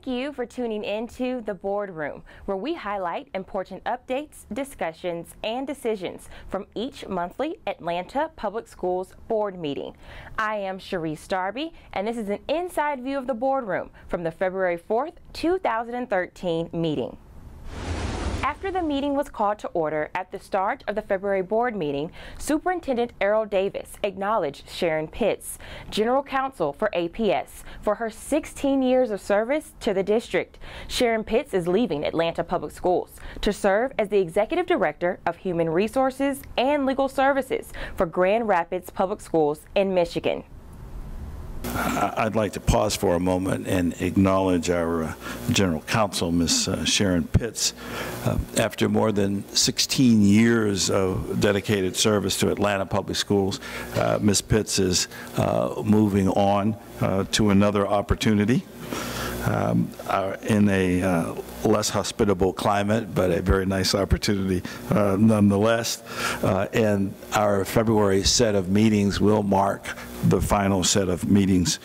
Thank you for tuning into The Boardroom, where we highlight important updates, discussions, and decisions from each monthly Atlanta Public Schools board meeting. I am Sharice Darby, and this is an inside view of the boardroom from the February 4th, 2013 meeting. After the meeting was called to order at the start of the February board meeting, Superintendent Errol Davis acknowledged Sharon Pitts, General Counsel for APS, for her 16 years of service to the district. Sharon Pitts is leaving Atlanta Public Schools to serve as the Executive Director of Human Resources and Legal Services for Grand Rapids Public Schools in Michigan. I'd like to pause for a moment and acknowledge our General Counsel, Ms. Sharon Pitts. After more than 16 years of dedicated service to Atlanta Public Schools, Ms. Pitts is moving on to another opportunity in a less hospitable climate, but a very nice opportunity nonetheless. And our February set of meetings will mark the final set of meetings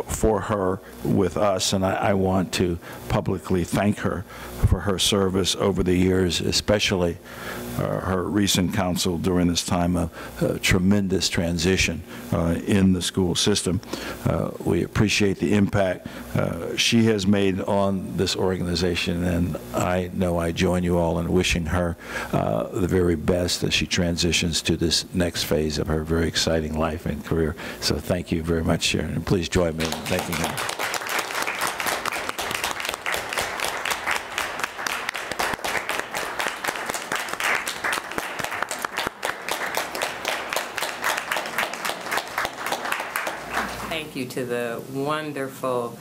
for her with us, and I want to publicly thank her for her service over the years, especially her recent counsel during this time of tremendous transition in the school system. We appreciate the impact she has made on this organization, and I know I join you all in wishing her the very best as she transitions to this next phase of her very exciting life and career. So thank you very much, Sharon, and please join me in thanking her. Thank you to the wonderful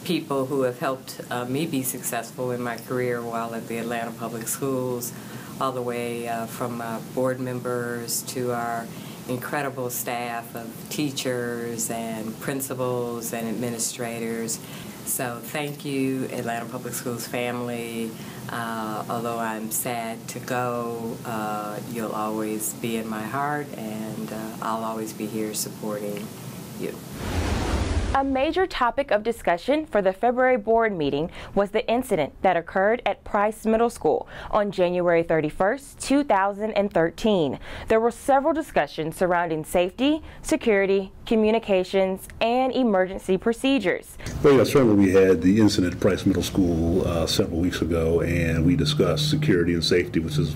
people who have helped me be successful in my career while at the Atlanta Public Schools, all the way from board members to our incredible staff of teachers and principals and administrators. So thank you, Atlanta Public Schools family. Although I'm sad to go, you'll always be in my heart, and I'll always be here supporting you. A major topic of discussion for the February board meeting was the incident that occurred at Price Middle School on January 31st, 2013. There were several discussions surrounding safety, security, communications, and emergency procedures. Well, yeah, certainly we had the incident at Price Middle School several weeks ago, and we discussed security and safety, which is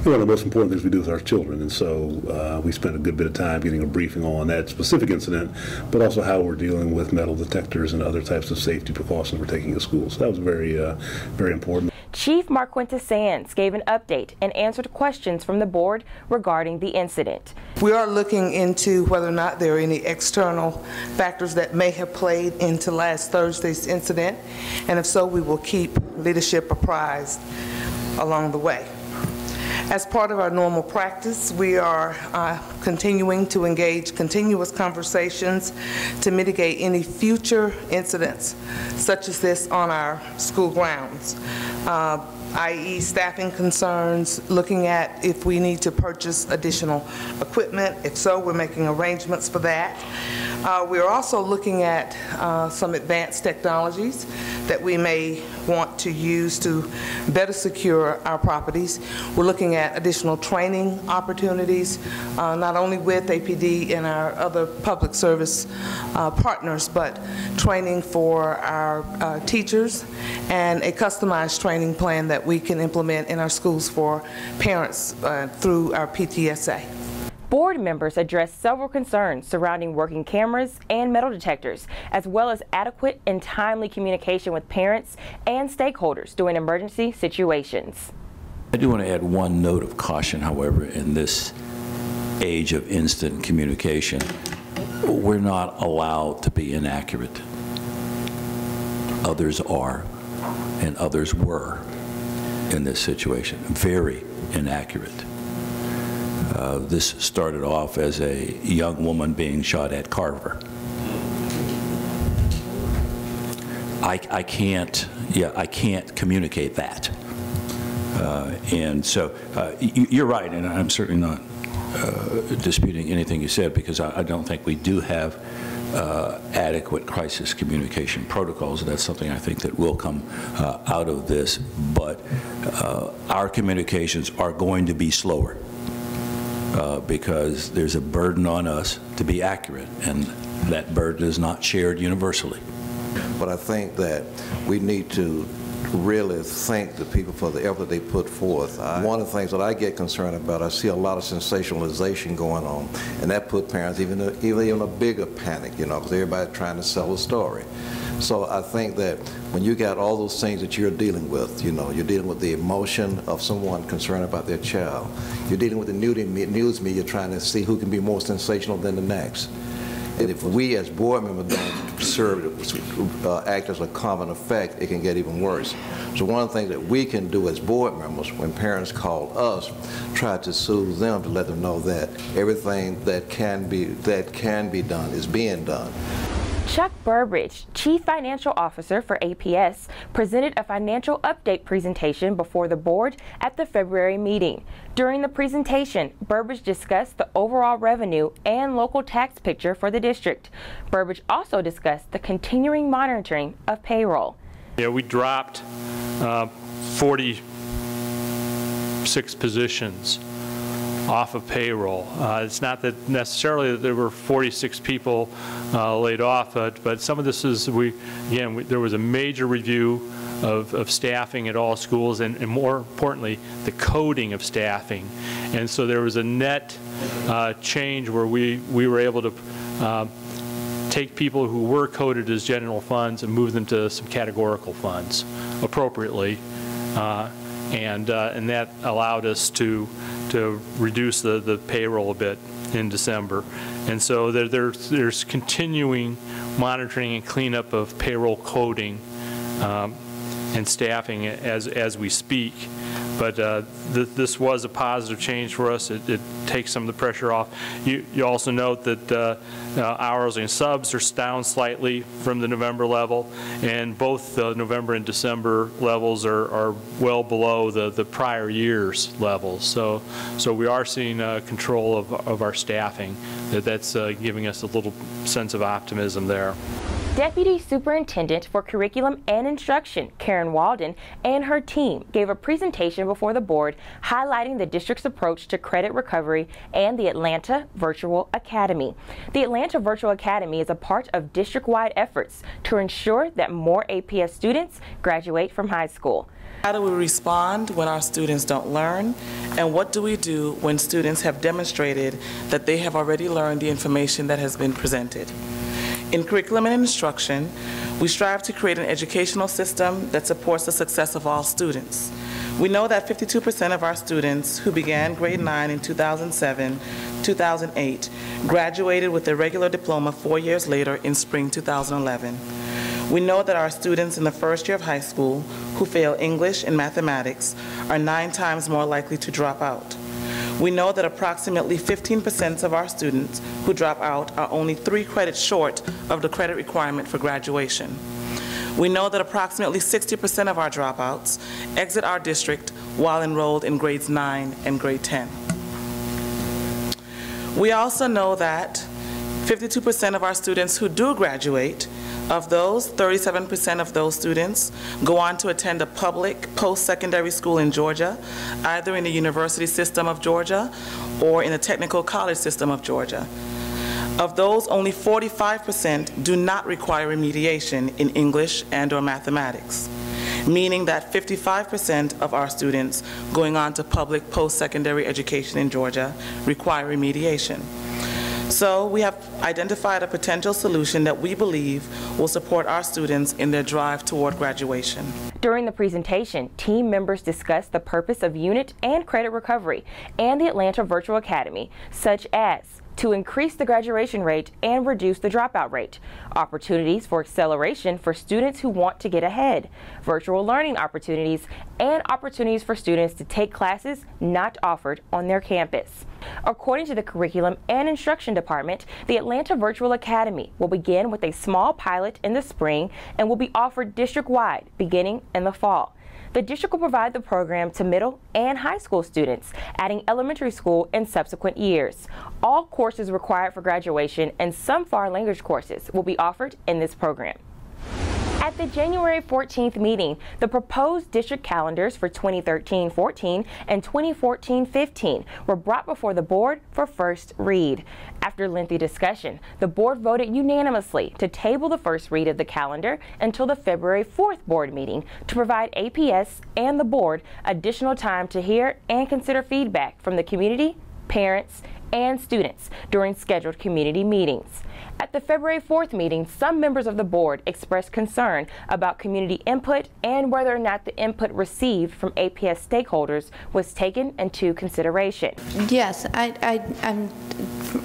one of the most important things we do with our children. And so we spent a good bit of time getting a briefing on that specific incident, but also how we're dealing with metal detectors and other types of safety precautions we're taking to schools. So that was very, very important. Chief Marquinta Sands gave an update and answered questions from the board regarding the incident. We are looking into whether or not there are any external factors that may have played into last Thursday's incident, and if so, we will keep leadership apprised along the way. As part of our normal practice, we are continuing to engage continuous conversations to mitigate any future incidents such as this on our school grounds, i.e. staffing concerns, looking at if we need to purchase additional equipment. If so, we're making arrangements for that. We're also looking at some advanced technologies that we may want to use to better secure our properties. We're looking at additional training opportunities, not only with APD and our other public service partners, but training for our teachers and a customized training plan that we can implement in our schools for parents through our PTSA. Board members addressed several concerns surrounding working cameras and metal detectors, as well as adequate and timely communication with parents and stakeholders during emergency situations. I do want to add one note of caution, however, in this age of instant communication. We're not allowed to be inaccurate. Others are, and others were in this situation, very inaccurate. This started off as a young woman being shot at Carver. I can't communicate that. And so you're right, and I'm certainly not disputing anything you said, because I don't think we do have adequate crisis communication protocols. That's something I think that will come out of this, but our communications are going to be slower because there's a burden on us to be accurate, and that burden is not shared universally. But I think that we need to really thank the people for the effort they put forth. One of the things that I get concerned about, I see a lot of sensationalization going on, and that put parents even a bigger panic, you know, because everybody's trying to sell a story. So I think that when you got all those things that you're dealing with, you know, you're dealing with the emotion of someone concerned about their child. You're dealing with the news media trying to see who can be more sensational than the next. And if we as board members don't act as a common effect, it can get even worse. So one of the things that we can do as board members, when parents call us, try to soothe them to let them know that everything that can be done is being done. Chuck Burbridge, Chief Financial Officer for APS, presented a financial update presentation before the board at the February meeting. During the presentation, Burbridge discussed the overall revenue and local tax picture for the district. Burbridge also discussed the continuing monitoring of payroll. Yeah, we dropped 46 positions off of payroll. It's not that necessarily that there were 46 people laid off, but some of this is, there was a major review of staffing at all schools, and more importantly, the coding of staffing. And so there was a net change where we were able to take people who were coded as general funds and move them to some categorical funds appropriately. And that allowed us to reduce the payroll a bit in December. And so there's continuing monitoring and cleanup of payroll coding and staffing as we speak. But this was a positive change for us. It takes some of the pressure off. You also note that hours and subs are down slightly from the November level, and both the November and December levels are well below the prior year's levels. So we are seeing control of our staffing. That's giving us a little sense of optimism there. Deputy Superintendent for Curriculum and Instruction, Karen Walden, and her team gave a presentation before the board highlighting the district's approach to credit recovery and the Atlanta Virtual Academy. The Atlanta Virtual Academy is a part of district-wide efforts to ensure that more APS students graduate from high school. How do we respond when our students don't learn? And what do we do when students have demonstrated that they have already learned the information that has been presented? In curriculum and instruction, we strive to create an educational system that supports the success of all students. We know that 52% of our students who began grade 9 in 2007-2008 graduated with a regular diploma 4 years later in spring 2011. We know that our students in the first year of high school who fail English and mathematics are 9 times more likely to drop out. We know that approximately 15% of our students who drop out are only 3 credits short of the credit requirement for graduation. We know that approximately 60% of our dropouts exit our district while enrolled in grades 9 and grade 10. We also know that 52% of our students who do graduate, of those, 37% of those students go on to attend a public post-secondary school in Georgia, either in the university system of Georgia or in the technical college system of Georgia. Of those, only 45% do not require remediation in English and or mathematics, meaning that 55% of our students going on to public post-secondary education in Georgia require remediation. So we have identified a potential solution that we believe will support our students in their drive toward graduation. During the presentation, team members discussed the purpose of unit and credit recovery and the Atlanta Virtual Academy, such as to increase the graduation rate and reduce the dropout rate, opportunities for acceleration for students who want to get ahead, virtual learning opportunities, and opportunities for students to take classes not offered on their campus. According to the Curriculum and Instruction Department, the Atlanta Virtual Academy will begin with a small pilot in the spring and will be offered district-wide beginning in the fall. The district will provide the program to middle and high school students, adding elementary school in subsequent years. All courses required for graduation and some foreign language courses will be offered in this program. At the January 14th meeting, the proposed district calendars for 2013-14 and 2014-15 were brought before the board for first read. After lengthy discussion, the board voted unanimously to table the first read of the calendar until the February 4th board meeting to provide APS and the board additional time to hear and consider feedback from the community, parents, and students during scheduled community meetings. At the February 4th meeting, some members of the board expressed concern about community input and whether or not the input received from APS stakeholders was taken into consideration. Yes, I'm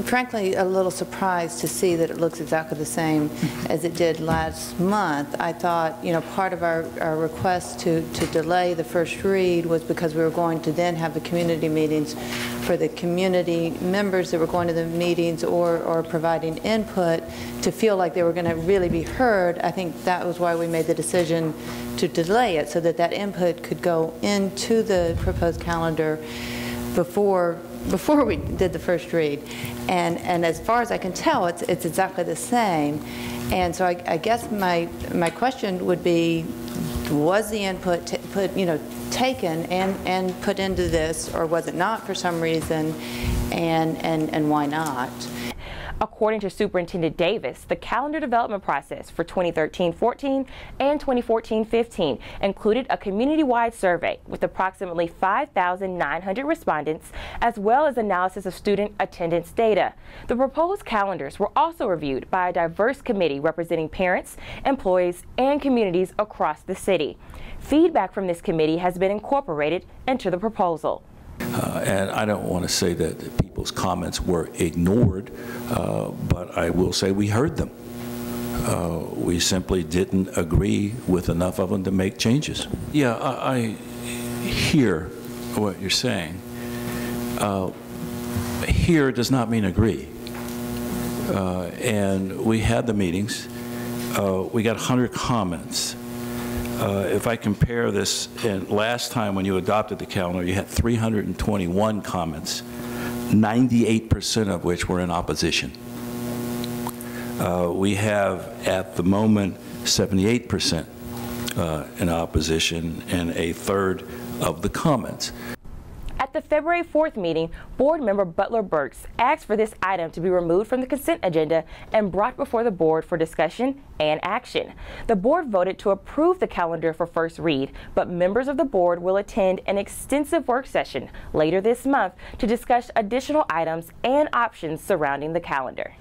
frankly a little surprised to see that it looks exactly the same as it did last month. I thought, you know, part of our request to delay the first read was because we were going to then have the community meetings for the community members that were going to the meetings or providing input to feel like they were going to really be heard. I think that was why we made the decision to delay it, so that that input could go into the proposed calendar before we did the first read. And as far as I can tell, it's exactly the same. And so I guess my question would be, was the input taken and put into this, or was it not for some reason, and why not? According to Superintendent Davis, the calendar development process for 2013-14 and 2014-15 included a community-wide survey with approximately 5,900 respondents, as well as analysis of student attendance data. The proposed calendars were also reviewed by a diverse committee representing parents, employees, and communities across the city. Feedback from this committee has been incorporated into the proposal. And I don't want to say that people's comments were ignored, but I will say we heard them. We simply didn't agree with enough of them to make changes. Yeah, I hear what you're saying. Hear does not mean agree. And we had the meetings. We got 100 comments. If I compare this, and last time when you adopted the calendar, you had 321 comments, 98% of which were in opposition. We have, at the moment, 78% in opposition and a third of the comments. At the February 4th meeting, Board Member Butler Burks asked for this item to be removed from the consent agenda and brought before the board for discussion and action. The board voted to approve the calendar for first read, but members of the board will attend an extensive work session later this month to discuss additional items and options surrounding the calendar.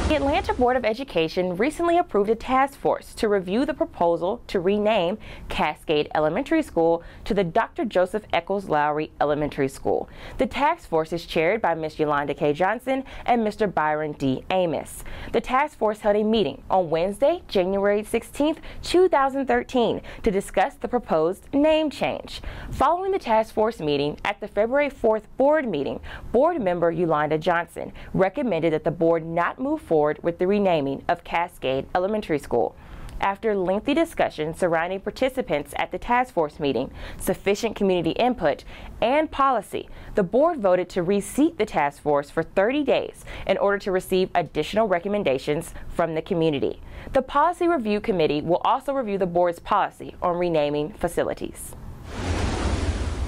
The Atlanta Board of Education recently approved a task force to review the proposal to rename Cascade Elementary School to the Dr. Joseph Eccles Lowry Elementary School. The task force is chaired by Ms. Yolanda K. Johnson and Mr. Byron D. Amos. The task force held a meeting on Wednesday, January 16, 2013, to discuss the proposed name change. Following the task force meeting at the February 4th board meeting, board member Yolanda Johnson recommended that the board not move forward with the renaming of Cascade Elementary School. After lengthy discussion surrounding participants at the task force meeting, sufficient community input, and policy, the board voted to reseat the task force for 30 days in order to receive additional recommendations from the community. The Policy Review Committee will also review the board's policy on renaming facilities.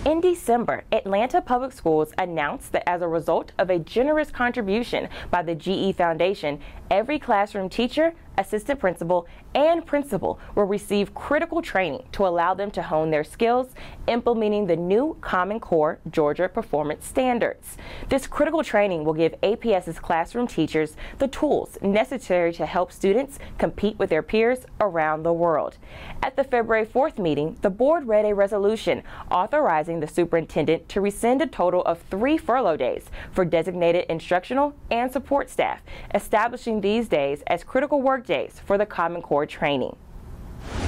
In December, Atlanta Public Schools announced that as a result of a generous contribution by the GE Foundation, every classroom teacher, assistant principal, and principal will receive critical training to allow them to hone their skills implementing the new Common Core Georgia Performance Standards. This critical training will give APS's classroom teachers the tools necessary to help students compete with their peers around the world. At the February 4th meeting, the board read a resolution authorizing the superintendent to rescind a total of 3 furlough days for designated instructional and support staff, establishing these days as critical work days for the Common Core training.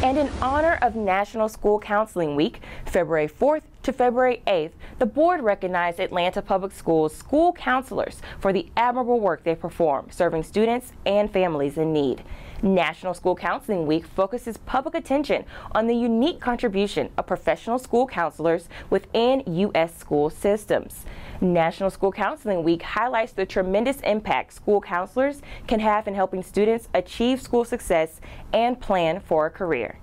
And in honor of National School Counseling Week, February 4th to February 8th, the board recognized Atlanta Public Schools school counselors for the admirable work they perform serving students and families in need. National School Counseling Week focuses public attention on the unique contribution of professional school counselors within U.S. school systems. National School Counseling Week highlights the tremendous impact school counselors can have in helping students achieve school success and plan for a career.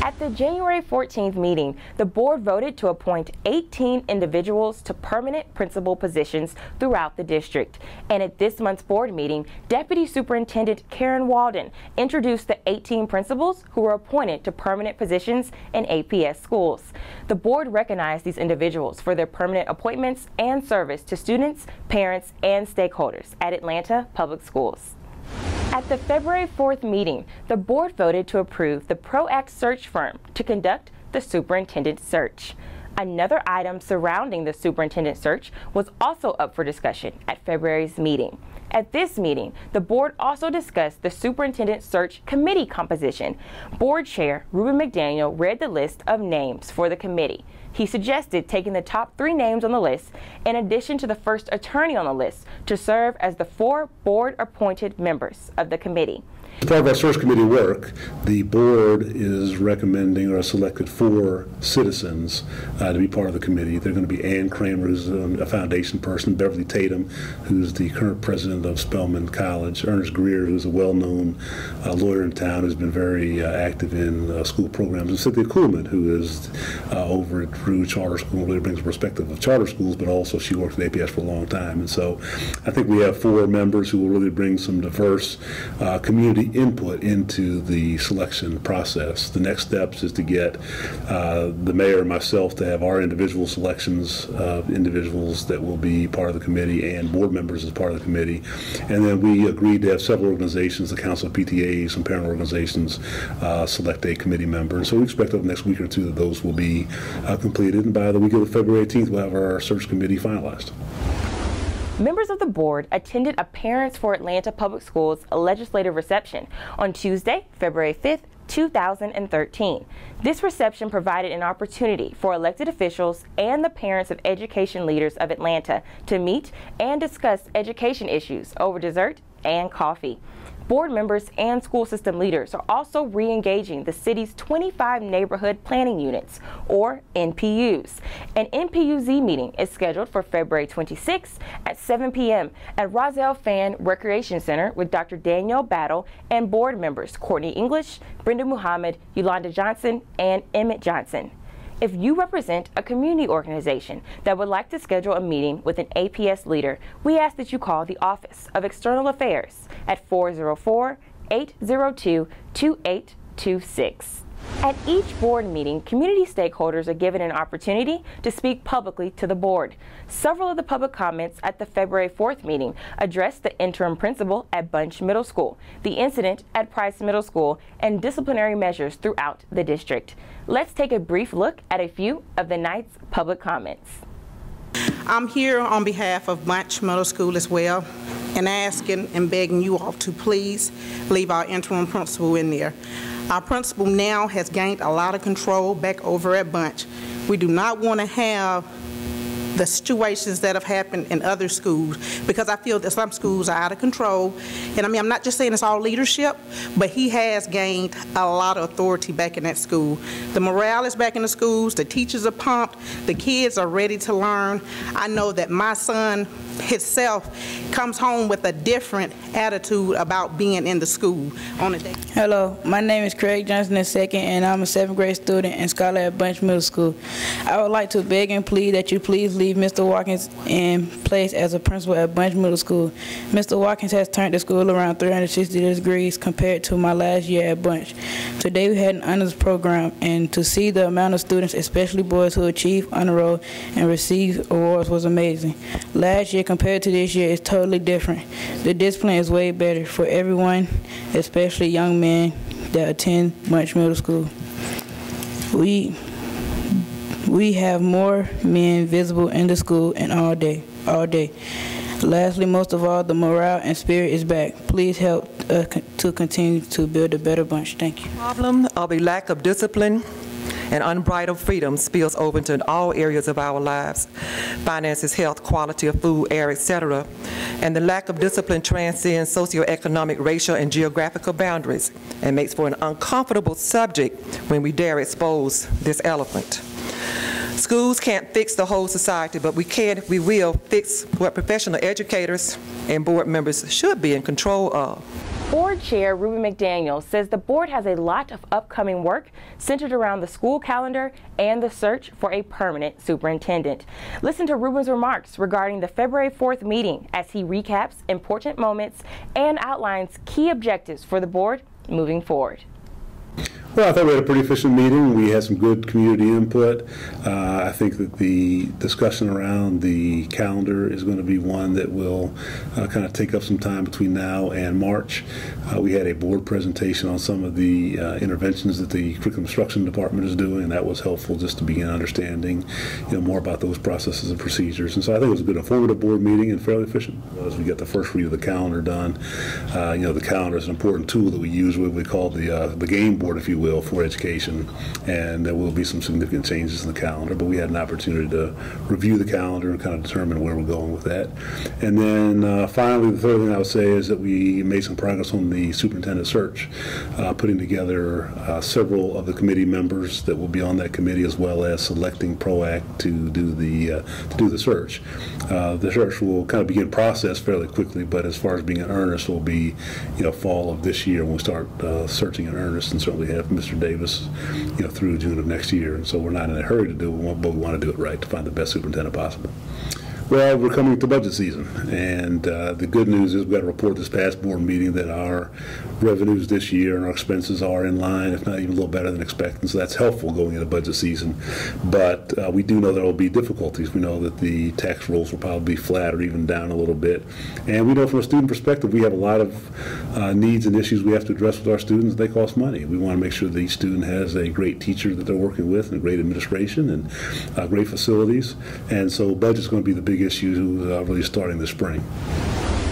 At the January 14th meeting, the board voted to appoint 18 individuals to permanent principal positions throughout the district. And at this month's board meeting, Deputy Superintendent Karen Walden introduced the 18 principals who were appointed to permanent positions in APS schools. The board recognized these individuals for their permanent appointments and service to students, parents, and stakeholders at Atlanta Public Schools. At the February 4th meeting, the board voted to approve the ProAct search firm to conduct the superintendent search. Another item surrounding the superintendent search was also up for discussion at February's meeting. At this meeting, the board also discussed the superintendent search committee composition. Board Chair Ruben McDaniel read the list of names for the committee. He suggested taking the top 3 names on the list, in addition to the first attorney on the list, to serve as the 4 board-appointed members of the committee. As part of our search committee work, the board is recommending or selected 4 citizens to be part of the committee. They're going to be Ann Kramer, who's a foundation person, Beverly Tatum, who's the current president of Spelman College, Ernest Greer, who's a well-known lawyer in town who's been very active in school programs, and Cynthia Kuhlman, who is over at Drew Charter School, really brings a perspective of charter schools, but also she worked at APS for a long time. And so I think we have 4 members who will really bring some diverse community input into the selection process. The next steps is to get the mayor and myself to have our individual selections of individuals that will be part of the committee and board members as part of the committee. And then we agreed to have several organizations, the Council of PTAs, some parent organizations, select a committee member. And so we expect over the next week or 2 that those will be completed. And by the week of February 18th, we'll have our search committee finalized. Members of the board attended a Parents for Atlanta Public Schools legislative reception on Tuesday, February 5th, 2013. This reception provided an opportunity for elected officials and the parents of education leaders of Atlanta to meet and discuss education issues over dessert and coffee. Board members and school system leaders are also re-engaging the city's 25 neighborhood planning units, or NPUs. An NPUZ meeting is scheduled for February 26th at 7 p.m. at Roselle Fan Recreation Center with Dr. Danielle Battle and board members Courtney English, Brenda Muhammad, Yolanda Johnson, and Emmett Johnson. If you represent a community organization that would like to schedule a meeting with an APS leader, we ask that you call the Office of External Affairs at 404-802-2826. At each board meeting, community stakeholders are given an opportunity to speak publicly to the board. Several of the public comments at the February 4th meeting addressed the interim principal at Bunch Middle School, the incident at Price Middle School, and disciplinary measures throughout the district. Let's take a brief look at a few of the night's public comments. I'm here on behalf of Bunch Middle School as well, and asking and begging you all to please leave our interim principal in there. Our principal now has gained a lot of control back over at Bunch. We do not want to have the situations that have happened in other schools, because I feel that some schools are out of control. And I mean, I'm not just saying it's all leadership, but he has gained a lot of authority back in that school. The morale is back in the schools, the teachers are pumped, the kids are ready to learn. I know that my son himself comes home with a different attitude about being in the school on a day. Hello, my name is Craig Johnson II, and I'm a 7th grade student and scholar at Bunch Middle School. I would like to beg and plead that you please leave Mr. Watkins in place as a principal at Bunch Middle School. Mr. Watkins has turned the school around 360 degrees compared to my last year at Bunch. Today we had an honors program, and to see the amount of students, especially boys, who achieved honor roll and received awards was amazing. Last year compared to this year is totally different. The discipline is way better for everyone, especially young men that attend Bunch Middle School. We have more men visible in the school and all day. Lastly, most of all, the morale and spirit is back. Please help to continue to build a better Bunch. Thank you. Problem of a lack of discipline and unbridled freedom spills over into all areas of our lives: finances, health, quality of food, air, etc. And the lack of discipline transcends socioeconomic, racial, and geographical boundaries and makes for an uncomfortable subject when we dare expose this elephant. Schools can't fix the whole society, but we will fix what professional educators and board members should be in control of. Board Chair Ruben McDaniel says the board has a lot of upcoming work centered around the school calendar and the search for a permanent superintendent. Listen to Ruben's remarks regarding the February 4th meeting as he recaps important moments and outlines key objectives for the board moving forward. Well, I thought we had a pretty efficient meeting. We had some good community input. I think that the discussion around the calendar is going to be one that will kind of take up some time between now and March. We had a board presentation on some of the interventions that the curriculum instruction department is doing, and that was helpful just to begin understanding more about those processes and procedures. And so I think it was a good informative board meeting and fairly efficient. As we get the first read of the calendar done, the calendar is an important tool that we use, what we call the game board, if you will, for education, and there will be some significant changes in the calendar, but we had an opportunity to review the calendar and kind of determine where we're going with that. And then finally, the third thing I would say is that we made some progress on the superintendent search, putting together several of the committee members that will be on that committee, as well as selecting PROACT to do the search. The search will kind of begin process fairly quickly, but as far as being in earnest, will be fall of this year when we start searching in earnest, and certainly have Mr. Davis through June of next year. And so we're not in a hurry to do it, but we want to do it right to find the best superintendent possible. Well, we're coming to budget season, and the good news is we got a report this past board meeting that our revenues this year and our expenses are in line, if not even a little better than expected. So that's helpful going into budget season. But we do know there will be difficulties. We know that the tax rolls will probably be flat or even down a little bit. And we know from a student perspective, we have a lot of needs and issues we have to address with our students. They cost money. We want to make sure that each student has a great teacher that they're working with, and great administration, and great facilities. And so budget's going to be the big issue really starting this spring.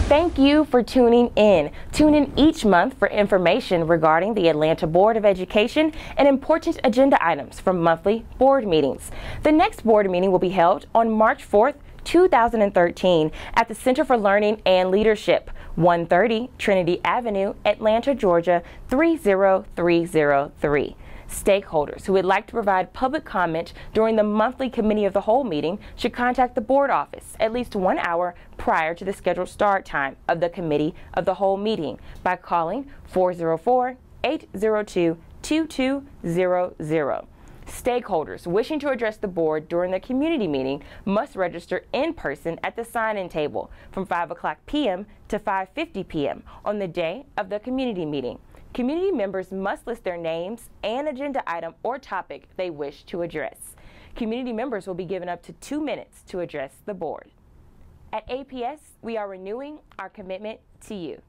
Thank you for tuning in. Tune in each month for information regarding the Atlanta Board of Education and important agenda items from monthly board meetings. The next board meeting will be held on March 4th, 2013 at the Center for Learning and Leadership, 130 Trinity Avenue, Atlanta, Georgia 30303. Stakeholders who would like to provide public comment during the monthly Committee of the Whole meeting should contact the board office at least 1 hour prior to the scheduled start time of the Committee of the Whole meeting by calling 404-802-2200. Stakeholders wishing to address the board during the community meeting must register in person at the sign-in table from 5:00 p.m. to 5:50 p.m. on the day of the community meeting. Community members must list their names and agenda item or topic they wish to address. Community members will be given up to 2 minutes to address the board. At APS, we are renewing our commitment to you.